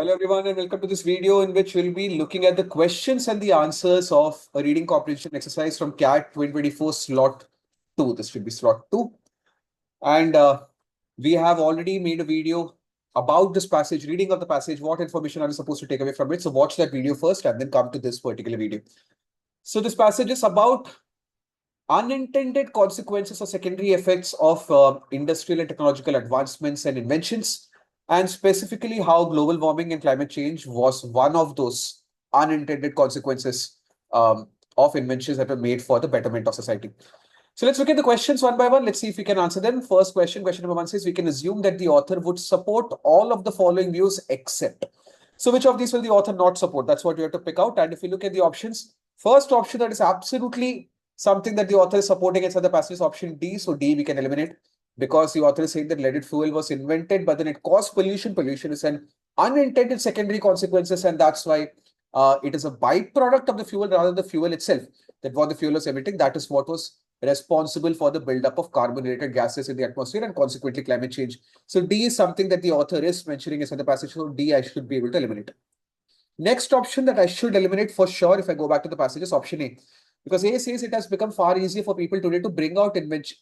Hello everyone and welcome to this video in which we'll be looking at the questions and the answers of a reading comprehension exercise from CAT 2024 slot 2. This should be slot 2. And we have already made a video about this passage, reading of the passage, what information are we supposed to take away from it. So watch that video first and then come to this particular video. So this passage is about unintended consequences or secondary effects of industrial and technological advancements and inventions, and specifically how global warming and climate change was one of those unintended consequences of inventions that were made for the betterment of society. So let's look at the questions one by one. Let's see if we can answer them. First question number one says, we can assume that the author would support all of the following views except. So which of these will the author not support? That's what you have to pick out. And if you look at the options, first option that is absolutely something that the author is supporting inside the passage is option D. So D we can eliminate because the author is saying that leaded fuel was invented, but then it caused pollution. Pollution is an unintended secondary consequences, and that's why it is a byproduct of the fuel rather than the fuel itself. That what the fuel was emitting, that is what was responsible for the buildup of carbon-related gases in the atmosphere and consequently climate change. So D is something that the author is mentioning inside the passage. So D I should be able to eliminate. Next option that I should eliminate for sure if I go back to the passage is option A. Because A says it has become far easier for people today to bring out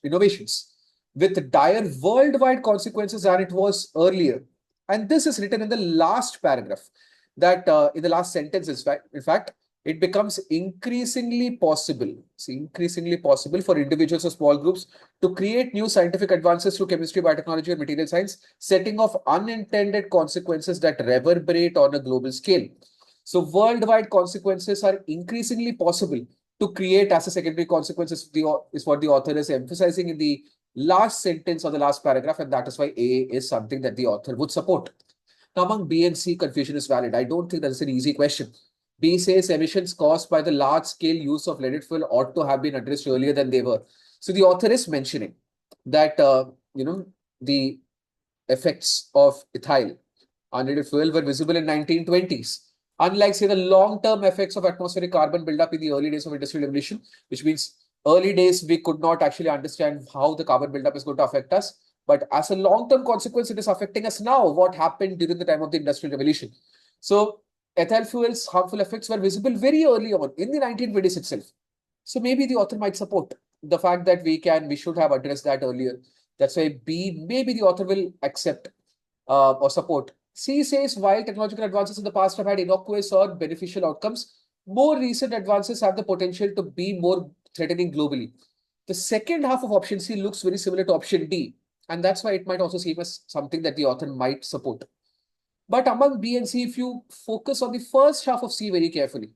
innovations with dire worldwide consequences than it was earlier. And this is written in the last paragraph, that in the last sentence, in fact, it becomes increasingly possible for individuals or small groups to create new scientific advances through chemistry, biotechnology, and material science, setting off unintended consequences that reverberate on a global scale. So worldwide consequences are increasingly possible to create as a secondary consequence is what the author is emphasizing in the last sentence of the last paragraph, and that is why A is something that the author would support. Now, among B and C, confusion is valid. I don't think that's an easy question. B says emissions caused by the large-scale use of leaded fuel ought to have been addressed earlier than they were. So the author is mentioning that the effects of ethyl, unleaded fuel, were visible in 1920s. Unlike, say, the long-term effects of atmospheric carbon buildup in the early days of industrial revolution, which means early days we could not actually understand how the carbon buildup is going to affect us. But as a long-term consequence, it is affecting us now. What happened during the time of the industrial revolution? So ethyl fuel's harmful effects were visible very early on in the 1920s itself. So maybe the author might support the fact that we should have addressed that earlier. That's why B, maybe the author will accept or support. C says while technological advances in the past have had innocuous or beneficial outcomes, more recent advances have the potential to be more threatening globally. The second half of option C looks very similar to option D, and that's why it might also seem as something that the author might support. But among B and C, if you focus on the first half of C very carefully,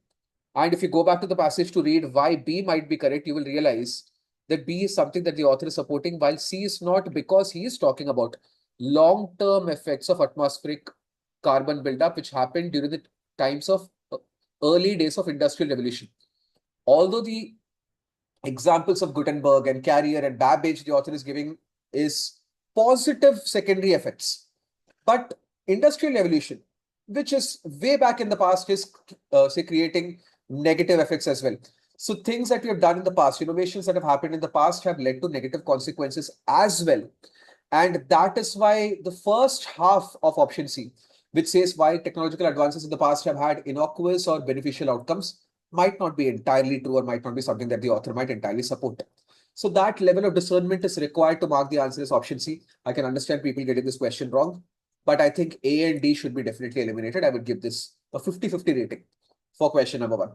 and if you go back to the passage to read why B might be correct, you will realize that B is something that the author is supporting, while C is not, because he is talking about long-term effects of atmospheric carbon buildup, which happened during the times of early days of industrial revolution. Although the examples of Gutenberg and Carrier and Babbage the author is giving is positive secondary effects, but industrial evolution, which is way back in the past, is say creating negative effects as well. So things that we have done in the past, innovations that have happened in the past have led to negative consequences as well. And that is why the first half of option C, which says why technological advances in the past have had innocuous or beneficial outcomes, might not be entirely true or might not be something that the author might entirely support. So that level of discernment is required to mark the answer as option C. I can understand people getting this question wrong, but I think A and D should be definitely eliminated. I would give this a 50-50 rating for question number one.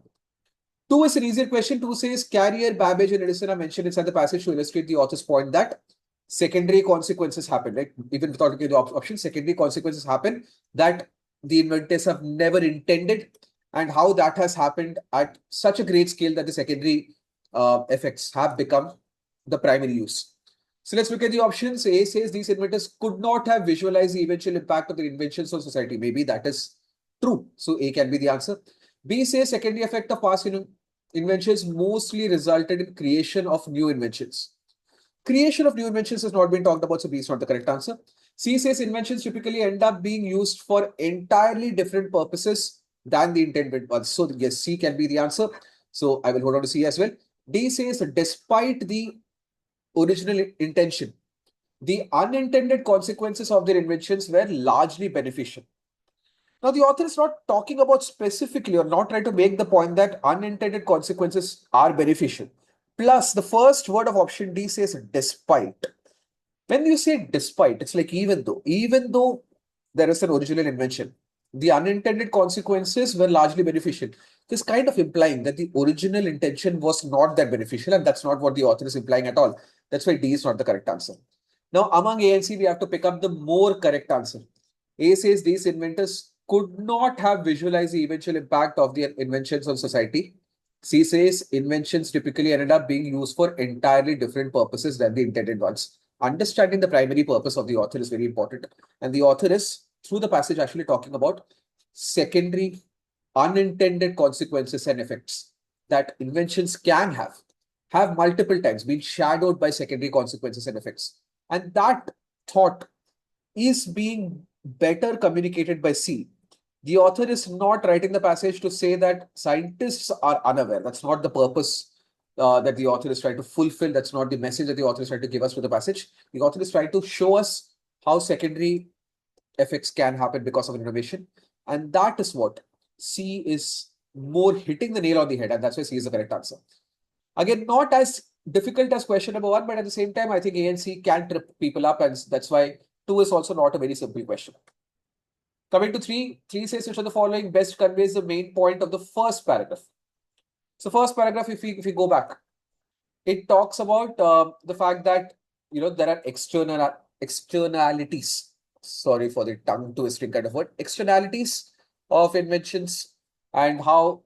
Two is an easier question. Two says Carrier, Babbage, and Edison are mentioned inside the passage to illustrate the author's point that secondary consequences happen, right? Even without looking at the option, secondary consequences happen that the inventors have never intended, and how that has happened at such a great scale that the secondary effects have become the primary use. So let's look at the options. A says these inventors could not have visualized the eventual impact of their inventions on society. Maybe that is true. So A can be the answer. B says secondary effect of past inventions mostly resulted in creation of new inventions. Creation of new inventions has not been talked about, so B is not the correct answer. C says inventions typically end up being used for entirely different purposes than the intended ones. So yes, C can be the answer. So I will hold on to C as well. D says despite the original intention, the unintended consequences of their inventions were largely beneficial. Now, the author is not talking about specifically or not trying to make the point that unintended consequences are beneficial. Plus, the first word of option D says despite. When you say despite, it's like even though there is an original invention, the unintended consequences were largely beneficial. This kind of implying that the original intention was not that beneficial, and that's not what the author is implying at all. That's why D is not the correct answer. Now, among A and C, we have to pick up the more correct answer. A says these inventors could not have visualized the eventual impact of their inventions on society. C says inventions typically ended up being used for entirely different purposes than the intended ones. Understanding the primary purpose of the author is very important. And the author is, through the passage, actually talking about secondary unintended consequences and effects that inventions can have multiple times been shadowed by secondary consequences and effects. And that thought is being better communicated by C. The author is not writing the passage to say that scientists are unaware. That's not the purpose that the author is trying to fulfill. That's not the message that the author is trying to give us through the passage. The author is trying to show us how secondary effects can happen because of innovation. And that is what C is more hitting the nail on the head. And that's why C is the correct answer. Again, not as difficult as question number one, but at the same time, I think A and C can trip people up. And that's why two is also not a very simple question. Coming to three says which of the following best conveys the main point of the first paragraph. So first paragraph, if we go back, it talks about the fact that there are externalities. Sorry for the tongue twisting kind of word. Externalities of inventions and how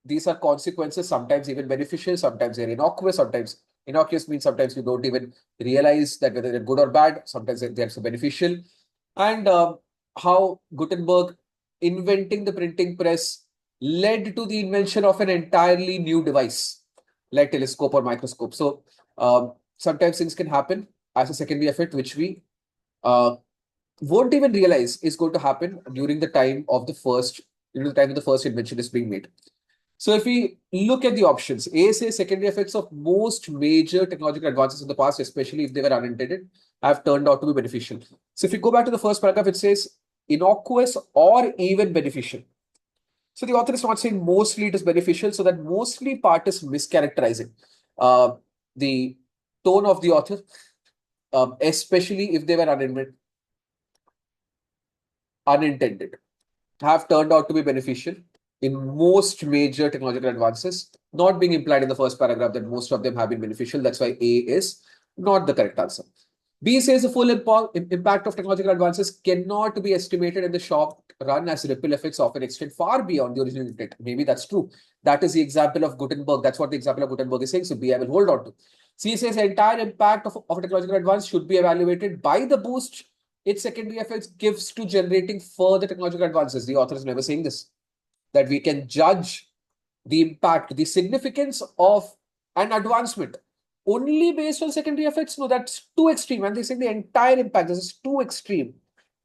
these are consequences, sometimes even beneficial, sometimes they're innocuous, sometimes innocuous means sometimes you don't even realize that whether they're good or bad, sometimes they're so beneficial. And how Gutenberg inventing the printing press led to the invention of an entirely new device like telescope or microscope. So sometimes things can happen as a secondary effect, which we won't even realize is going to happen during the time of the first, invention is being made. So if we look at the options, A says secondary effects of most major technological advances in the past, especially if they were unintended, have turned out to be beneficial. So if we go back to the first paragraph, it says innocuous or even beneficial. So the author is not saying mostly it is beneficial, so that mostly part is mischaracterizing the tone of the author, especially if they were unintended, have turned out to be beneficial in most major technological advances, not being implied in the first paragraph that most of them have been beneficial. That's why A is not the correct answer. B says the full impact of technological advances cannot be estimated in the short run, as ripple effects often extend far beyond the original intent. Maybe that's true. That is the example of Gutenberg. That's what the example of Gutenberg is saying. So B I will hold on to. C says the entire impact of a technological advance should be evaluated by the boost its secondary effects gives to generating further technological advances. The author is never saying this, that we can judge the impact, the significance of an advancement only based on secondary effects. No, that's too extreme. And they say the entire impact, this is too extreme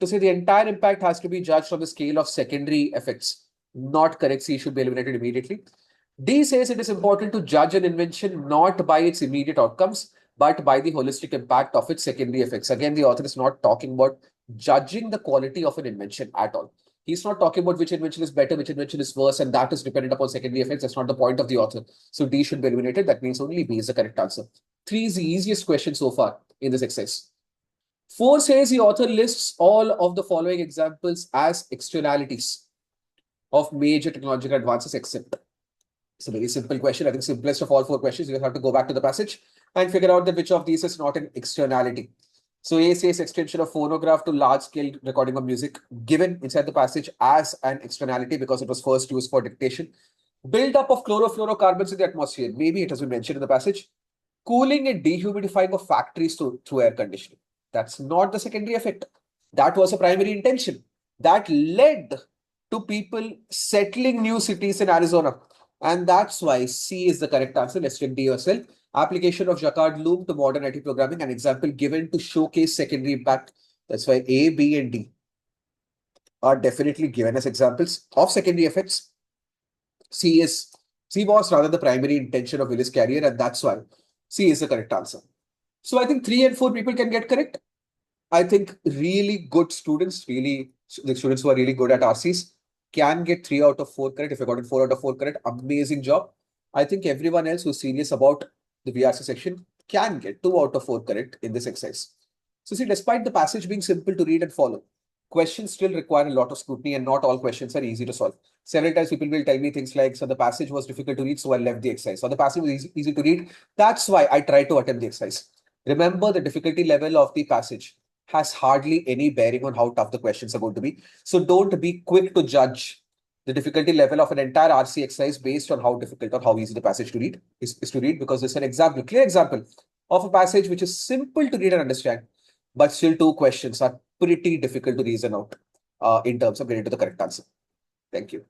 to say the entire impact has to be judged on the scale of secondary effects. Not correct. C should be eliminated immediately. D says it is important to judge an invention not by its immediate outcomes, but by the holistic impact of its secondary effects. Again, the author is not talking about judging the quality of an invention at all. He's not talking about which invention is better, which invention is worse, and that is dependent upon secondary effects. That's not the point of the author. So D should be eliminated. That means only B is the correct answer. 3 is the easiest question so far in this exercise. 4 says the author lists all of the following examples as externalities of major technological advances except. It's a very simple question. I think simplest of all 4 questions. You have to go back to the passage and figure out that which of these is not an externality. So A says extension of phonograph to large-scale recording of music given inside the passage as an externality because it was first used for dictation. Build-up of chlorofluorocarbons in the atmosphere. Maybe it has been mentioned in the passage. Cooling and dehumidifying of factories through air conditioning. That's not the secondary effect. That was a primary intention. That led to people settling new cities in Arizona. And that's why C is the correct answer. Let's check D yourself. Application of Jacquard loom to modern IT programming, an example given to showcase secondary impact. That's why A, B, and D are definitely given as examples of secondary effects. C was rather the primary intention of Willis Carrier, and that's why C is the correct answer. So I think 3 and 4 people can get correct. I think really good students, really the students who are really good at RCs can get 3 out of 4 correct. If I got it 4 out of 4 correct, amazing job. I think everyone else who's serious about the VRC section can get 2 out of 4 correct in this exercise. So see, despite the passage being simple to read and follow, questions still require a lot of scrutiny and not all questions are easy to solve. Several times people will tell me things like, so the passage was difficult to read, so I left the exercise. So the passage was easy to read. That's why I tried to attempt the exercise. Remember, the difficulty level of the passage has hardly any bearing on how tough the questions are going to be. So don't be quick to judge the difficulty level of an entire RC exercise based on how difficult or how easy the passage to read is to read, because it's an example, clear example of a passage which is simple to read and understand, but still 2 questions are pretty difficult to reason out in terms of getting to the correct answer. Thank you.